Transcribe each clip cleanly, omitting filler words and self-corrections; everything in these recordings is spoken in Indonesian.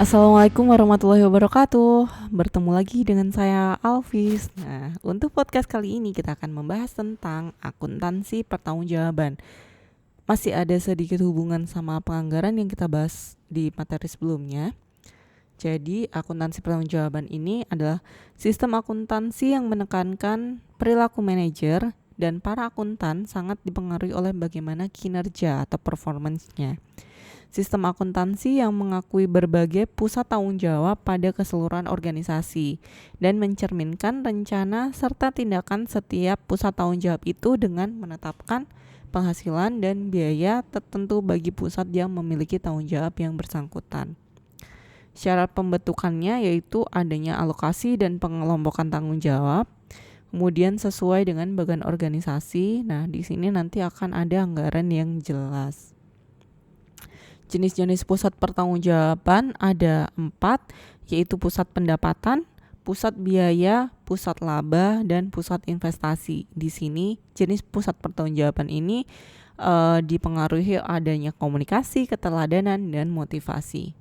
Assalamualaikum warahmatullahi wabarakatuh. Bertemu lagi dengan saya Alvis. Nah, untuk podcast kali ini kita akan membahas tentang akuntansi pertanggungjawaban. Masih ada sedikit hubungan sama penganggaran yang kita bahas di materi sebelumnya. Jadi, akuntansi pertanggungjawaban ini adalah sistem akuntansi yang menekankan perilaku manajer dan para akuntan sangat dipengaruhi oleh bagaimana kinerja atau performance-nya. Sistem akuntansi yang mengakui berbagai pusat tanggung jawab pada keseluruhan organisasi dan mencerminkan rencana serta tindakan setiap pusat tanggung jawab itu dengan menetapkan penghasilan dan biaya tertentu bagi pusat yang memiliki tanggung jawab yang bersangkutan. Syarat pembentukannya yaitu adanya alokasi dan pengelompokan tanggung jawab, kemudian sesuai dengan bagian organisasi. Nah, di sini nanti akan ada anggaran yang jelas. Jenis-jenis pusat pertanggungjawaban ada 4, yaitu pusat pendapatan, pusat biaya, pusat laba, dan pusat investasi. Di sini jenis pusat pertanggungjawaban ini dipengaruhi adanya komunikasi, keteladanan, dan motivasi.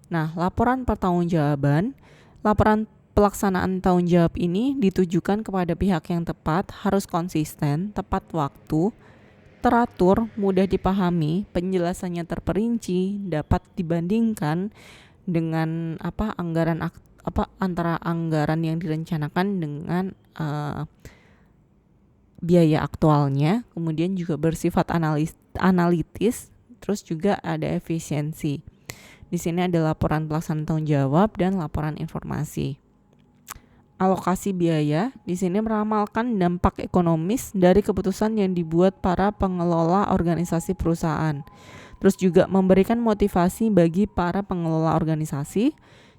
Nah, laporan pertanggungjawaban, laporan pelaksanaan tanggung jawab ini ditujukan kepada pihak yang tepat, harus konsisten, tepat waktu, teratur, mudah dipahami, penjelasannya terperinci, dapat dibandingkan dengan antara anggaran yang direncanakan dengan biaya aktualnya, kemudian juga bersifat analitis, terus juga ada efisiensi. Di sini ada laporan pelaksanaan tanggung jawab dan laporan informasi. Alokasi biaya di sini meramalkan dampak ekonomis dari keputusan yang dibuat para pengelola organisasi perusahaan. Terus juga memberikan motivasi bagi para pengelola organisasi,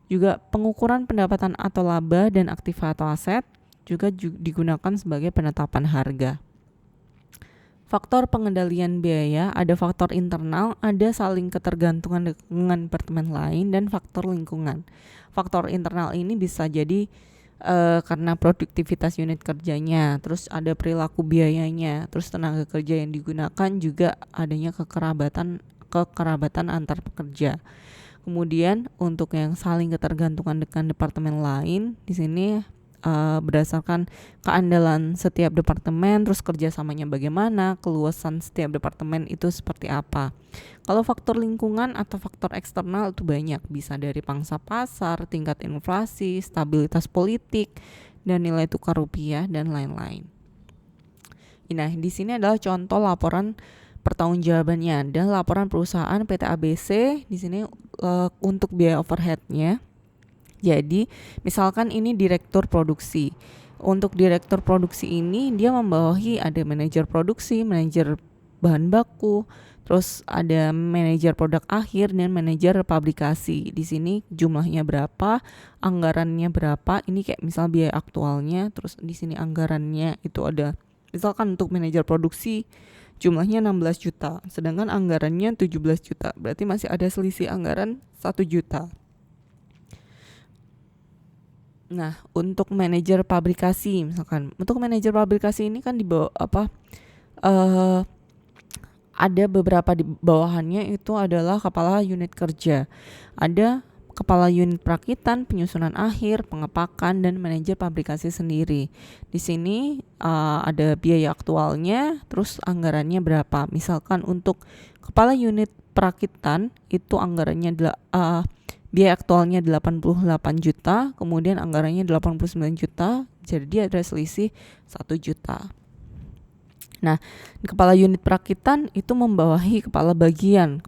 juga pengukuran pendapatan atau laba dan aktiva atau aset juga digunakan sebagai penetapan harga. Faktor pengendalian biaya, ada faktor internal, ada saling ketergantungan dengan departemen lain, dan faktor lingkungan. Faktor internal ini bisa jadi karena produktivitas unit kerjanya, terus ada perilaku biayanya, terus tenaga kerja yang digunakan, juga adanya kekerabatan antar pekerja. Kemudian untuk yang saling ketergantungan dengan departemen lain, di sini berdasarkan keandalan setiap departemen, terus kerjasamanya bagaimana, keluasan setiap departemen itu seperti apa. Kalau faktor lingkungan atau faktor eksternal itu banyak, bisa dari pangsa pasar, tingkat inflasi, stabilitas politik, dan nilai tukar rupiah, dan lain-lain. Nah, di sini adalah contoh laporan pertanggungjawabannya. Dan laporan perusahaan PT ABC di sini untuk biaya overheadnya. Jadi, misalkan ini direktur produksi. Untuk direktur produksi ini dia membawahi ada manajer produksi, manajer bahan baku, terus ada manajer produk akhir dan manajer publikasi. Di sini jumlahnya berapa, anggarannya berapa. Ini kayak misal biaya aktualnya, terus di sini anggarannya itu ada. Misalkan untuk manajer produksi jumlahnya 16 juta, sedangkan anggarannya 17 juta. Berarti masih ada selisih anggaran 1 juta. Nah, untuk manajer publikasi misalkan, untuk manajer publikasi ini kan di bawah ada beberapa di bawahannya itu adalah kepala unit kerja. Ada kepala unit perakitan, penyusunan akhir, pengepakan, dan manajer publikasi sendiri. Di sini ada biaya aktualnya, terus anggarannya berapa. Misalkan untuk kepala unit perakitan itu anggarannya biaya aktualnya 88 juta, kemudian anggarannya 89 juta, jadi ada selisih 1 juta. Nah, kepala unit perakitan itu membawahi kepala bagian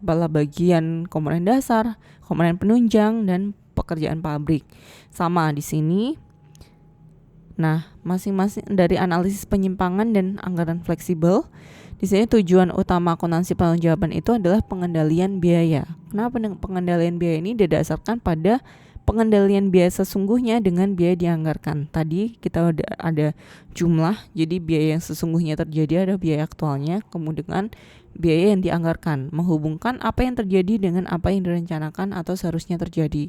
komponen dasar, komponen penunjang, dan pekerjaan pabrik. Sama di sini. Nah, masing-masing dari analisis penyimpangan dan anggaran fleksibel. Di sini tujuan utama akuntansi pertanggungjawaban itu adalah pengendalian biaya. Kenapa pengendalian biaya ini didasarkan pada pengendalian biaya sesungguhnya dengan biaya dianggarkan. Tadi kita ada jumlah, jadi biaya yang sesungguhnya terjadi ada biaya aktualnya, kemudian biaya yang dianggarkan, menghubungkan apa yang terjadi dengan apa yang direncanakan atau seharusnya terjadi.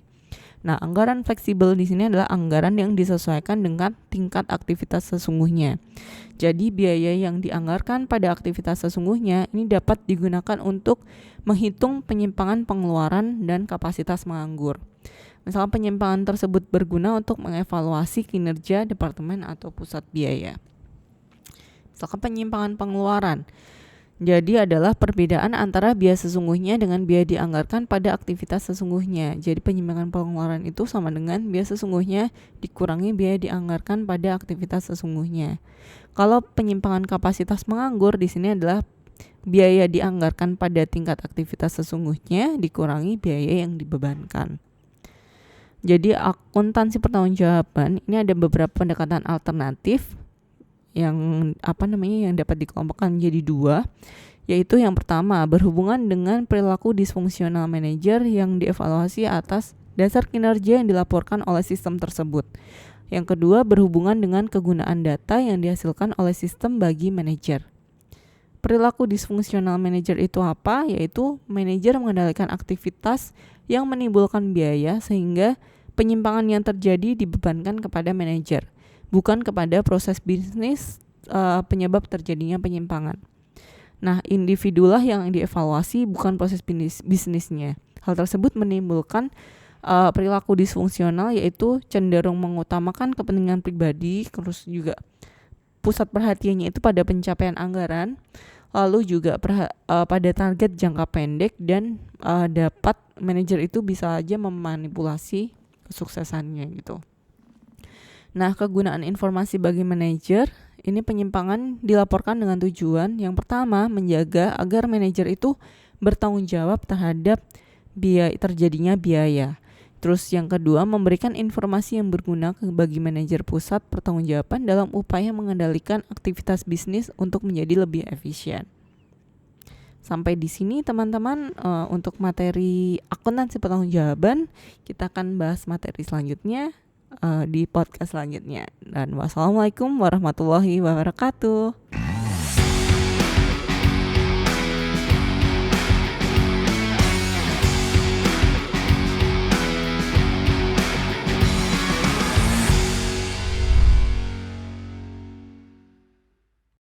Nah, anggaran fleksibel di sini adalah anggaran yang disesuaikan dengan tingkat aktivitas sesungguhnya. Jadi biaya yang dianggarkan pada aktivitas sesungguhnya ini dapat digunakan untuk menghitung penyimpangan pengeluaran dan kapasitas menganggur. Misalnya penyimpangan tersebut berguna untuk mengevaluasi kinerja departemen atau pusat biaya. Misalkan penyimpangan pengeluaran. Jadi adalah perbedaan antara biaya sesungguhnya dengan biaya dianggarkan pada aktivitas sesungguhnya. Jadi penyimpangan pengeluaran itu sama dengan biaya sesungguhnya dikurangi biaya dianggarkan pada aktivitas sesungguhnya. Kalau penyimpangan kapasitas menganggur di sini adalah biaya dianggarkan pada tingkat aktivitas sesungguhnya dikurangi biaya yang dibebankan. Jadi akuntansi pertanggungjawaban ini ada beberapa pendekatan alternatif yang dapat dikelompokkan menjadi 2, yaitu yang pertama berhubungan dengan perilaku disfungsional manajer yang dievaluasi atas dasar kinerja yang dilaporkan oleh sistem tersebut. Yang kedua berhubungan dengan kegunaan data yang dihasilkan oleh sistem bagi manajer. Perilaku disfungsional manajer itu apa? Yaitu manajer mengendalikan aktivitas yang menimbulkan biaya sehingga penyimpangan yang terjadi dibebankan kepada manajer, bukan kepada proses bisnis penyebab terjadinya penyimpangan. Nah, individulah yang dievaluasi, bukan proses bisnisnya. Hal tersebut menimbulkan perilaku disfungsional, yaitu cenderung mengutamakan kepentingan pribadi, terus juga pusat perhatiannya itu pada pencapaian anggaran, lalu juga pada target jangka pendek, dan dapat manajer itu bisa aja memanipulasi kesuksesannya gitu. Nah, kegunaan informasi bagi manajer, ini penyimpangan dilaporkan dengan tujuan yang pertama menjaga agar manajer itu bertanggung jawab terhadap terjadinya biaya. Terus yang kedua memberikan informasi yang berguna bagi manajer pusat pertanggungjawaban dalam upaya mengendalikan aktivitas bisnis untuk menjadi lebih efisien. Sampai di sini teman-teman untuk materi akuntansi pertanggungjawaban. Kita akan bahas materi selanjutnya di podcast selanjutnya. Dan wassalamualaikum warahmatullahi wabarakatuh.